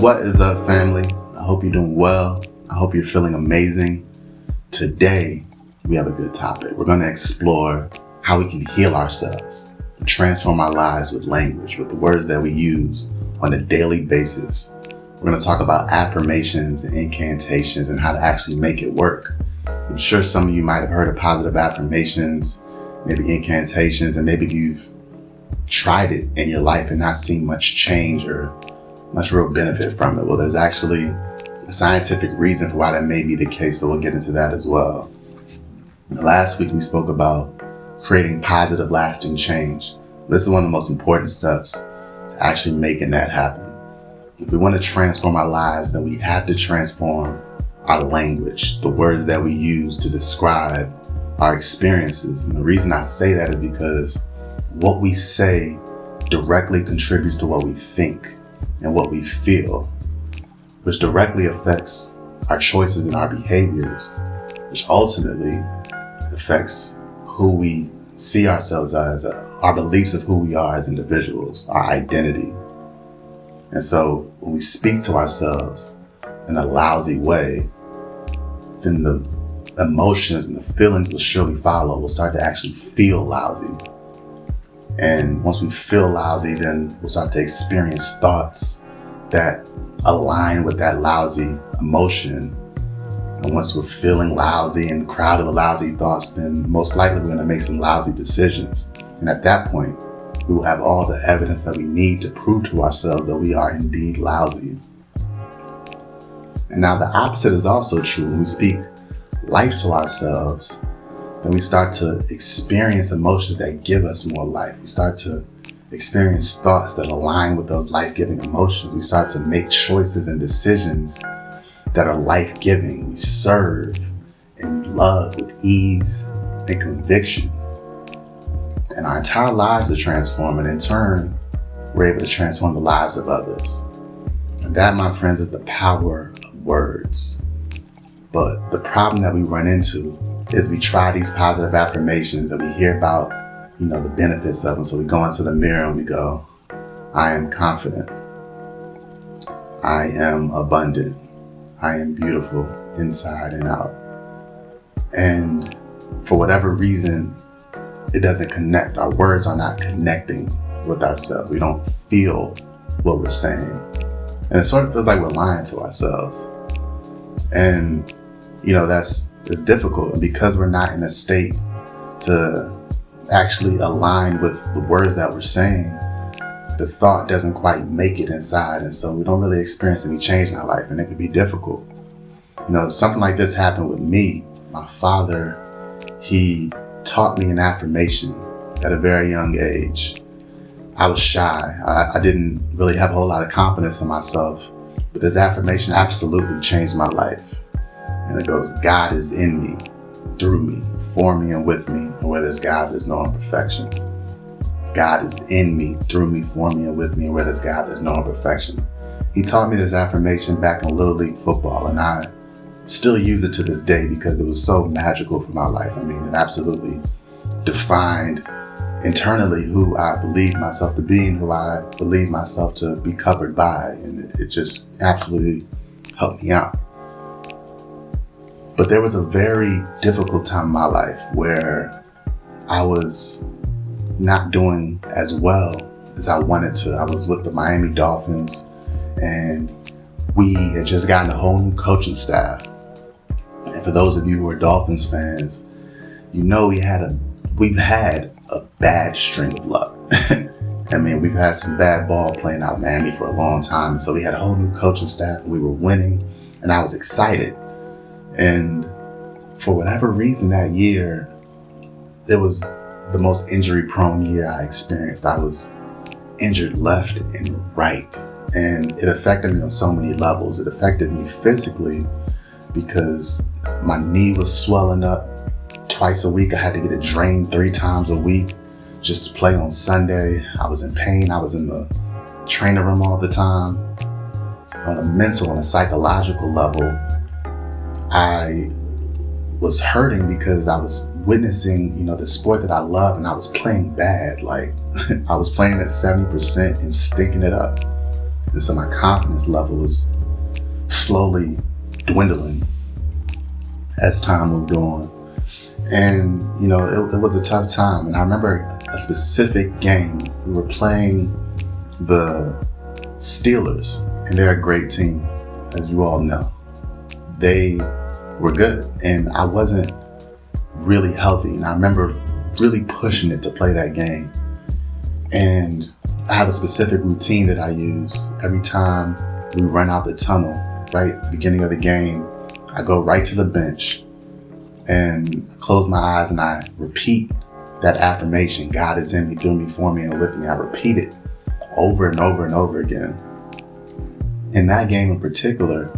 What is up, family? I hope you're doing well. I hope you're feeling amazing. Today, we have a good topic. We're going to explore how we can heal ourselves and transform our lives with language, with the words that we use on a daily basis. We're going to talk about affirmations and incantations and how to actually make it work. I'm sure some of you might have heard of positive affirmations, maybe incantations, and maybe you've tried it in your life and not seen much change or much real benefit from it. Well, there's actually a scientific reason for why that may be the case, so we'll get into that as well. Last week we spoke about creating positive, lasting change. This is one of the most important steps to actually making that happen. If we want to transform our lives, then we have to transform our language, the words that we use to describe our experiences. And the reason I say that is because what we say directly contributes to what we think and what we feel, which directly affects our choices and our behaviors, which ultimately affects who we see ourselves as, our beliefs of who we are as individuals, our identity. And so when we speak to ourselves in a lousy way, then the emotions and the feelings will surely follow. We'll start to actually feel lousy. And once we feel lousy, then we'll start to experience thoughts that align with that lousy emotion. And once we're feeling lousy and crowded with lousy thoughts, then most likely we're going to make some lousy decisions. And at that point, we will have all the evidence that we need to prove to ourselves that we are indeed lousy. And now the opposite is also true. When we speak life to ourselves, then we start to experience emotions that give us more life. We start to experience thoughts that align with those life-giving emotions. We start to make choices and decisions that are life-giving. We serve and we love with ease and conviction. And our entire lives are transformed, and in turn, we're able to transform the lives of others. And that, my friends, is the power of words. But the problem that we run into is we try these positive affirmations and we hear about, the benefits of them. So we go into the mirror and we go, I am confident. I am abundant. I am beautiful inside and out. And for whatever reason, it doesn't connect. Our words are not connecting with ourselves. We don't feel what we're saying. And it sort of feels like we're lying to ourselves. And, it's difficult. And because we're not in a state to actually align with the words that we're saying, the thought doesn't quite make it inside. And so we don't really experience any change in our life, and it can be difficult. Something like this happened with me. My father, he taught me an affirmation at a very young age. I was shy. I didn't really have a whole lot of confidence in myself, but this affirmation absolutely changed my life. And it goes, God is in me, through me, for me, and with me. And where there's God, there's no imperfection. God is in me, through me, for me, and with me. And where there's God, there's no imperfection. He taught me this affirmation back in Little League football, and I still use it to this day because it was so magical for my life. It absolutely defined internally who I believed myself to be and who I believed myself to be covered by. And it just absolutely helped me out. But there was a very difficult time in my life where I was not doing as well as I wanted to. I was with the Miami Dolphins, and we had just gotten a whole new coaching staff. And for those of you who are Dolphins fans, we've had a bad string of luck. We've had some bad ball playing out of Miami for a long time. So we had a whole new coaching staff, and we were winning, and I was excited. And for whatever reason that year, it was the most injury-prone year I experienced. I was injured left and right, and it affected me on so many levels. It affected me physically because my knee was swelling up twice a week. I had to get it drained 3 times a week just to play on Sunday. I was in pain. I was in the training room all the time. On a mental and a psychological level, I was hurting because I was witnessing, the sport that I love, and I was playing bad. I was playing at 70% and stinking it up. And so my confidence level was slowly dwindling as time moved on. And, it was a tough time. And I remember a specific game. We were playing the Steelers, and they're a great team, as you all know. They were good, and I wasn't really healthy. And I remember really pushing it to play that game. And I have a specific routine that I use every time we run out the tunnel, right at the beginning of the game. I go right to the bench and close my eyes and I repeat that affirmation. God is in me, through me, for me, and with me. I repeat it over and over and over again. In that game in particular,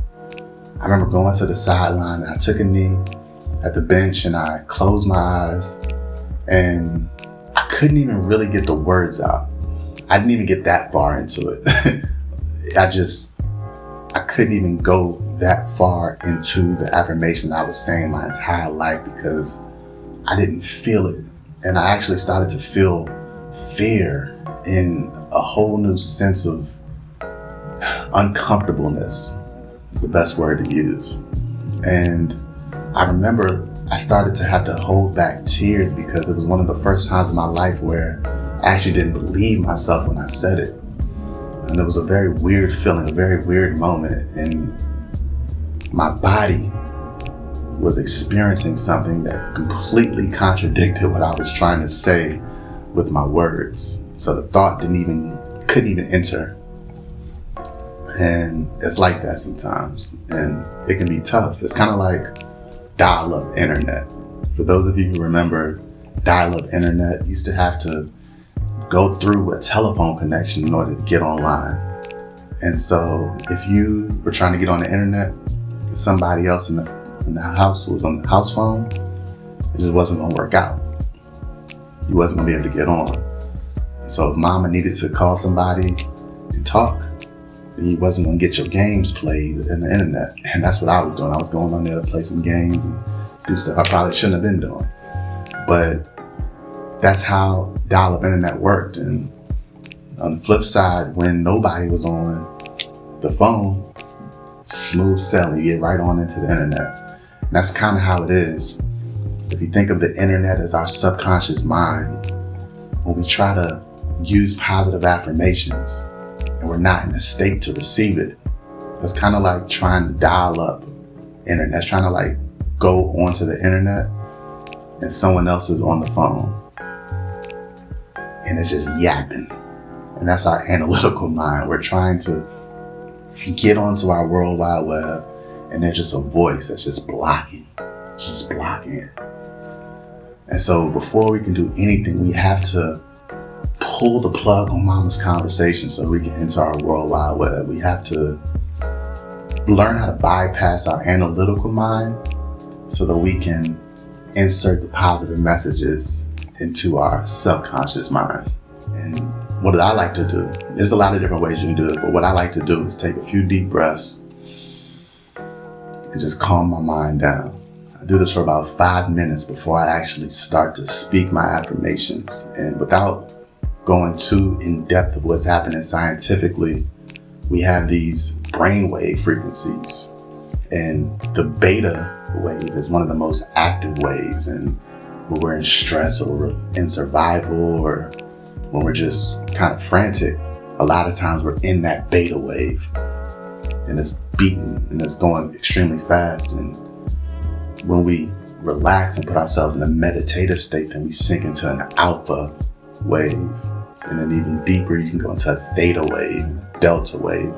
I remember going to the sideline and I took a knee at the bench and I closed my eyes and I couldn't even really get the words out. I didn't even get that far into it. I couldn't even go that far into the affirmation I was saying my entire life because I didn't feel it. And I actually started to feel fear and a whole new sense of uncomfortableness is the best word to use. And I remember I started to have to hold back tears because it was one of the first times in my life where I actually didn't believe myself when I said it. And it was a very weird feeling, a very weird moment. And my body was experiencing something that completely contradicted what I was trying to say with my words. So the thought couldn't even enter. And it's like that sometimes. And it can be tough. It's kind of like Dialup Internet. For those of you who remember, Dialup Internet used to have to go through a telephone connection in order to get online. And so if you were trying to get on the internet, somebody else in the house was on the house phone, it just wasn't going to work out. You wasn't going to be able to get on. So if mama needed to call somebody and talk, then you wasn't going to get your games played in the internet. And that's what I was doing. I was going on there to play some games and do stuff I probably shouldn't have been doing. But that's how Dial-Up Internet worked. And on the flip side, when nobody was on the phone, smooth sailing, you get right on into the internet. And that's kind of how it is. If you think of the internet as our subconscious mind, when we try to use positive affirmations and we're not in a state to receive it, it's kind of like trying to dial up internet. It's trying to like go onto the internet and someone else is on the phone and it's just yapping. And that's our analytical mind. We're trying to get onto our World Wide Web and there's just a voice that's just blocking. It's just blocking it. And so before we can do anything, we have to pull the plug on mama's conversation so we can enter our World Wide Web. We have to learn how to bypass our analytical mind so that we can insert the positive messages into our subconscious mind. And what I like to do, there's a lot of different ways you can do it, but what I like to do is take a few deep breaths and just calm my mind down. I do this for about 5 minutes before I actually start to speak my affirmations. And without going too in depth of what's happening scientifically, we have these brainwave frequencies. And the beta wave is one of the most active waves. And when we're in stress or we're in survival or when we're just kind of frantic, a lot of times we're in that beta wave. And it's beating and it's going extremely fast. And when we relax and put ourselves in a meditative state, then we sink into an alpha wave. And then even deeper, you can go into a theta wave, delta wave.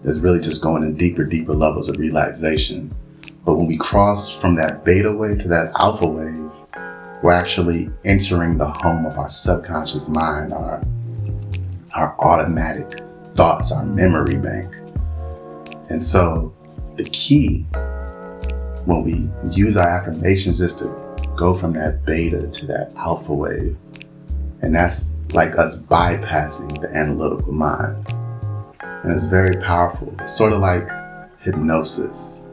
It's really just going in deeper levels of relaxation. But when we cross from that beta wave to that alpha wave, we're actually entering the home of our subconscious mind, our automatic thoughts, our memory bank. And so the key when we use our affirmations is to go from that beta to that alpha wave. And that's like us bypassing the analytical mind. And it's very powerful. It's sort of like hypnosis.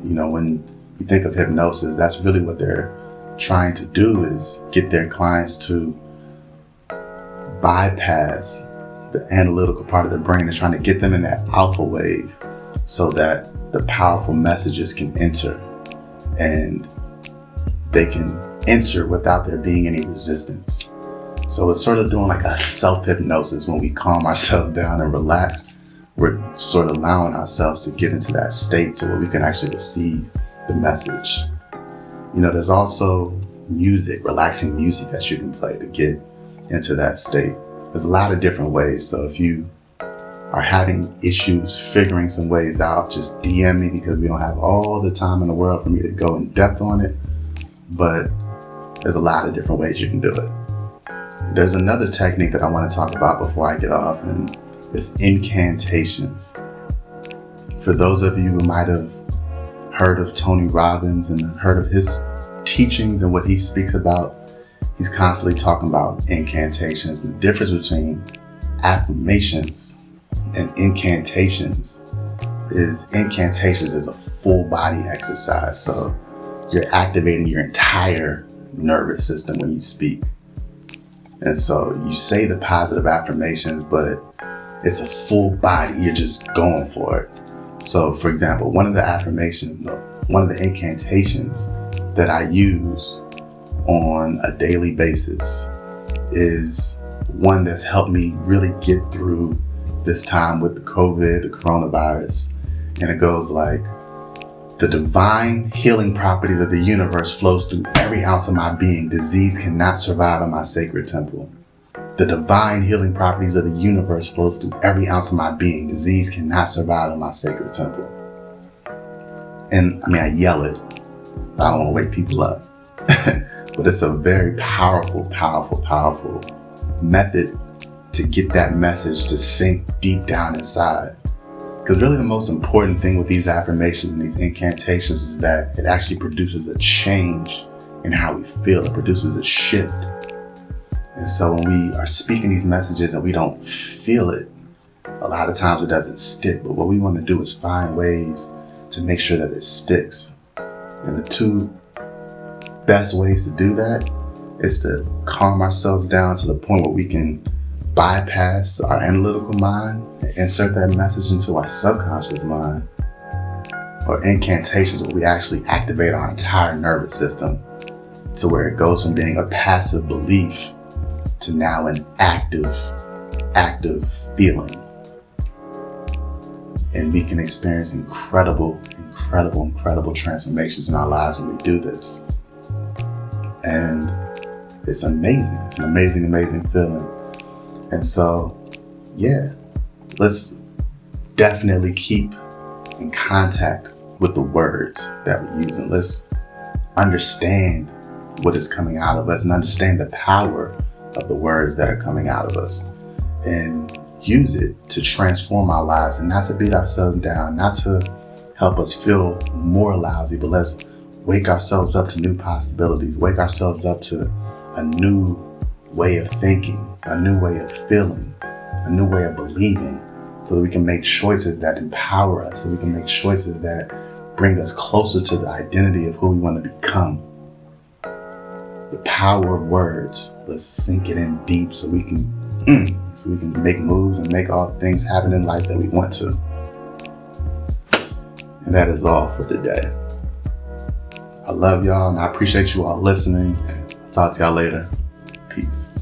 You know, when you think of hypnosis, that's really what they're trying to do, is get their clients to bypass the analytical part of the brain and trying to get them in that alpha wave so that the powerful messages can enter and they can enter without there being any resistance. So it's sort of doing like a self-hypnosis. When we calm ourselves down and relax, we're sort of allowing ourselves to get into that state so where we can actually receive the message. There's also music, relaxing music that you can play to get into that state. There's a lot of different ways. So if you are having issues figuring some ways out, just DM me, because we don't have all the time in the world for me to go in depth on it. But there's a lot of different ways you can do it. There's another technique that I want to talk about before I get off, and it's incantations. For those of you who might have heard of Tony Robbins and heard of his teachings and what he speaks about, he's constantly talking about incantations. The difference between affirmations and incantations is a full body exercise. So you're activating your entire nervous system when you speak. And so you say the positive affirmations, but it's a full body. You're just going for it. So for example, one of the incantations that I use on a daily basis is one that's helped me really get through this time with the coronavirus. And it goes like, the divine healing properties of the universe flows through every ounce of my being. Disease cannot survive in my sacred temple. The divine healing properties of the universe flows through every ounce of my being. Disease cannot survive in my sacred temple. And I yell it. I don't want to wake people up. But it's a very powerful, powerful, powerful method to get that message to sink deep down inside. Because really the most important thing with these affirmations and these incantations is that it actually produces a change in how we feel. It produces a shift. And so when we are speaking these messages and we don't feel it, a lot of times it doesn't stick. But what we want to do is find ways to make sure that it sticks. And the two best ways to do that is to calm ourselves down to the point where we can bypass our analytical mind and insert that message into our subconscious mind, or incantations where we actually activate our entire nervous system to where it goes from being a passive belief to now an active feeling. And we can experience incredible transformations in our lives when we do this. And it's amazing. It's an amazing feeling. And so, yeah, let's definitely keep in contact with the words that we're using. Let's understand what is coming out of us and understand the power of the words that are coming out of us, and use it to transform our lives, and not to beat ourselves down, not to help us feel more lousy, but let's wake ourselves up to new possibilities, wake ourselves up to a new way of thinking, a new way of feeling, a new way of believing, so that we can make choices that empower us, so we can make choices that bring us closer to the identity of who we want to become. The power of words, let's sink it in deep so we can make moves and make all the things happen in life that we want to. And that is all for today. I love y'all and I appreciate you all listening. Talk to y'all later. Peace.